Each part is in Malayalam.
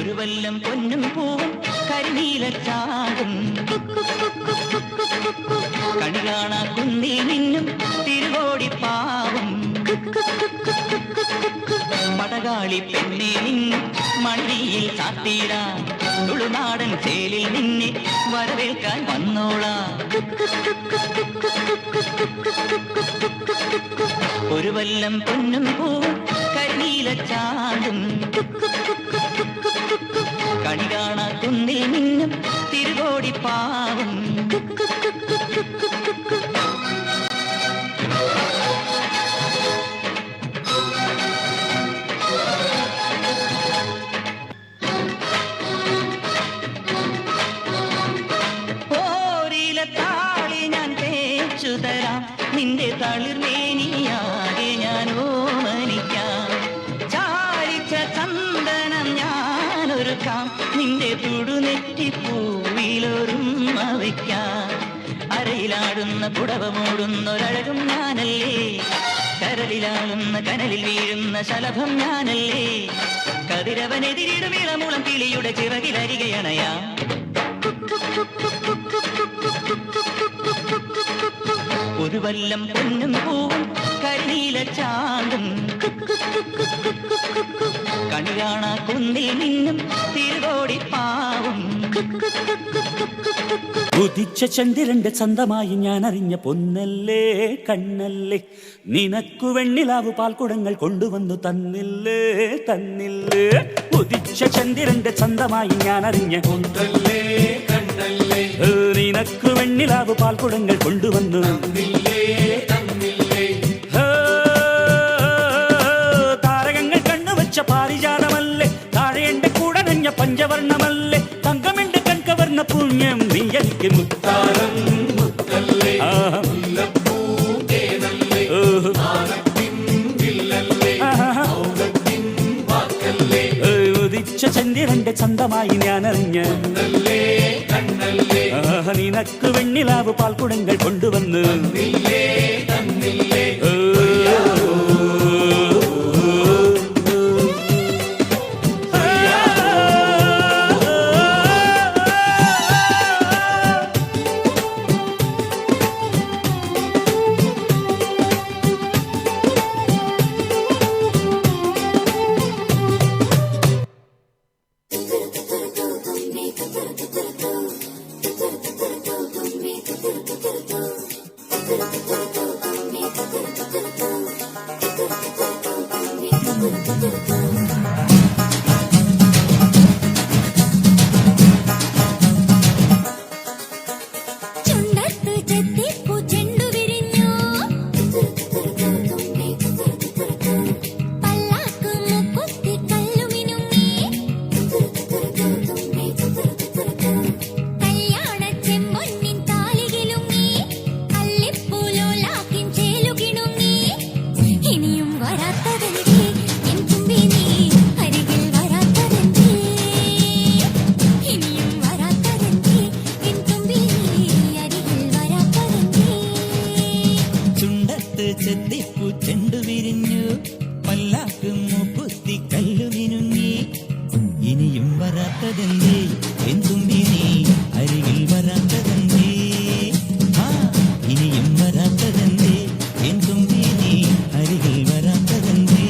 ഒരു വല്ലം പൊന്നും പൂവും കരിനീലച്ചാടും കണി കാണാ കുന്നിൽ നിന്നും തിരുവോടിപ്പാവും പടകാളി പെണ്ണെ നിന്നും മണിയിൽ ചാത്തിയിടാ തുളുനാടൻ ചേലിൽ നിന്നെ വരവേൽക്കാൻ വന്നോളാ ഒരു വല്ലം പൊന്നും പൂവും കരിനീലച്ചാടും കണി കാണാ കുന്നിൽ നിന്നും തിരുവോടിപ്പാവും നിന്റെ തളിർമേനിയാകെ ഞാൻ ഓമനിക്കാം ചാരിച്ച ചന്ദനം ഞാനൊരുക്കാം നിന്റെ തുടുനെറ്റിപ്പൂവിലൊരുമ വയ്ക്കാം അരയിലാടുന്ന പുടവ മൂടുന്നൊരഴകും ഞാനല്ലേ കരളിലാളുന്ന കനലിൽ വീഴുന്ന ശലഭം ഞാനല്ലേ കതിരവനെതിരിടും ഇളമുളം കിളിയുടെ ചിറകിലരികയണയാ ഒരു വല്ലം പൊന്നും പൂവും കരിനീലച്ചാടും കണി കാണാ കുന്നിൽ നിന്നും തിരുവോടിപ്പാവും ഉദിച്ച ചന്ദ്രന്റെ ചന്തമായി ഞാൻ അറിഞ്ഞ പൊന്നല്ലേ കണ്ണല്ലേ നിനക്കു വെണ്ണിലാവു പാൽക്കുടങ്ങൾ കൊണ്ടുവന്നു തന്നില്ലേ തന്നില്ലേ ഉദിച്ച ചന്ദ്രന്റെ ചന്തമായി ഞാൻ അറിഞ്ഞ പൊന്നല്ലേ കണ്ണല്ലേ നിനക്കു വെണ്ണിലാവു പാൽക്കുടങ്ങൾ കൊണ്ടുവന്നു താരകങ്ങൾ കണ്ണുവച്ച പാരിജാതമല്ലേ താഴെ എന്റെ കൂടെ നഞ്ഞ പഞ്ചവർണ്ണമല്ലേ തങ്കമെന്റെ കൺകവർണ്ണ പുണ്യം നീ എനിക്ക് മുത്താരം മുത്തല്ലേ മുല്ലപ്പൂ തേനല്ലേ ആനത്തിൻ വില്ലല്ലേ ഔദത്തിൻ വാക്കല്ലേ ഉദിച്ച ചന്ദ്രന്റെ ചന്തമായി ഞാൻ അറിഞ്ഞ പൊന്നല്ലേ കണ്ണല്ലേ നിനക്ക് വെണ്ണിലാവ് പാൽക്കുടങ്ങൾ കൊണ്ടുവന്ന് തന്നില്ലേ തന്നില്ലേ ചെത്തിപ്പൂ ചെണ്ടു വിരിഞ്ഞു പല്ലാക്ക് മൂക്കുത്തി കല്ലു മിനുങ്ങി ഇനിയും വരാത്തതെന്തേ എന്തുമ്പി നീ അരികിൽ വരാത്തതെന്തേ ഇനിയും വരാത്തതെന്തേ എന്തുമ്പി നീ അരികിൽ വരാത്തതെന്തേ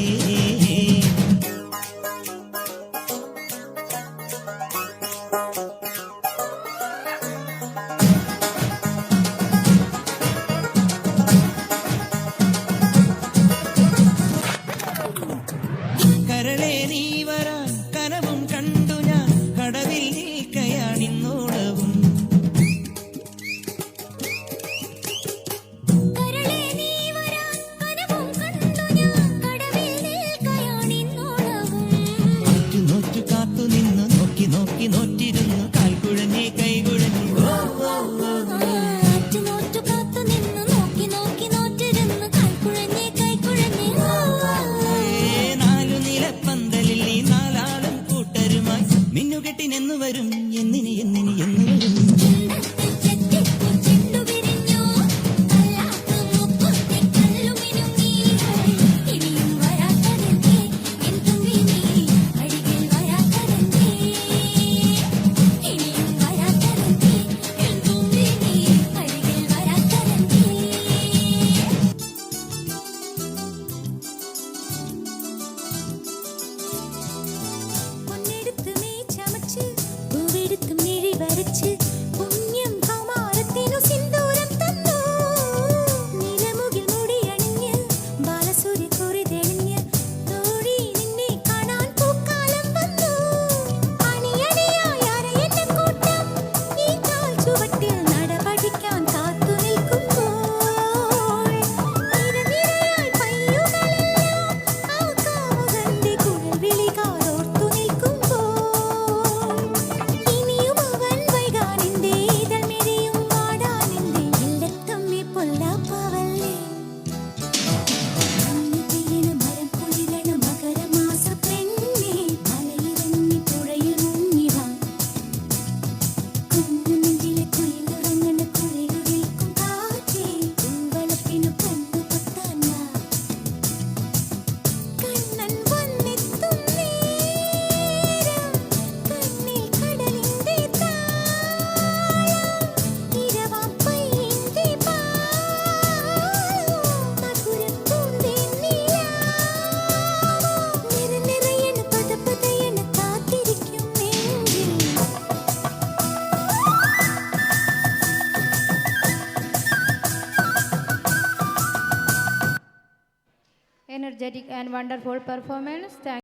energetic and wonderful performance. Thank